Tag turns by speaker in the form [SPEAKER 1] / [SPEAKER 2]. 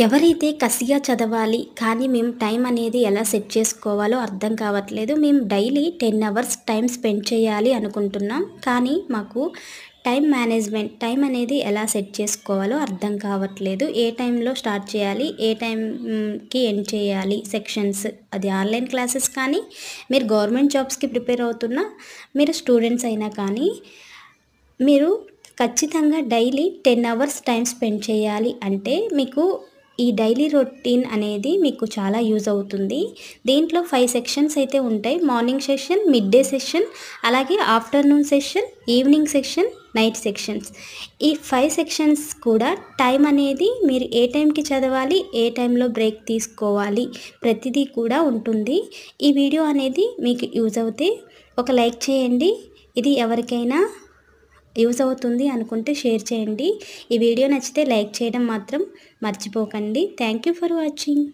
[SPEAKER 1] ఎవరైతే కసిగా చదవాలి కానీ మేము టైం అనేది ఎలా సెట్ చేసుకోవాలో అర్థం కావట్లేదు. మేము డైలీ 10 అవర్స్ టైం స్పెండ్ చేయాలి అనుకుంటున్నాం. కానీ మాకు టైం అనేది ఎలా సెట్ చేసుకోవాలో అర్థం కావట్లేదు. ఏ టైంలో స్టార్ట్ చేయాలి, ఏ టైంకి ఎండ్ చేయాలి సెక్షన్స్. అది ఆన్లైన్ క్లాసెస్ కానీ, మీరు గవర్నమెంట్ జాబ్స్‌కి ప్రిపేర్ అవుతున్నా, మీరు స్టూడెంట్స్ అయినా కానీ, మీరు ఖచ్చితంగా డైలీ 10 అవర్స్ టైం స్పెండ్ చేయాలి అంటే మీకు ఈ డైలీ రొటీన్ అనేది మీకు చాలా యూజ్ అవుతుంది. దీంట్లో 5 సెక్షన్స్ అయితే ఉంటాయి. Morning session, mid day session, అలాగే afternoon session, evening session, night sections. ఈ 5 సెక్షన్స్ కూడా టైం అనేది మీరు ఏ టైంకి చదవాలి, ఏ టైంలో బ్రేక్ తీసుకోవాలి, ప్రతిదీ కూడా ఉంటుంది. ఈ వీడియో అనేది మీకు యూజ్ అవుతే ఒక లైక్ చేయండి. ఇది ఎవరికైనా యూజ్ అవుతుంది అనుకుంటే షేర్ చేయండి. ఈ వీడియో నచ్చితే లైక్ చేయడం మాత్రం మర్చిపోకండి. Thank you for watching.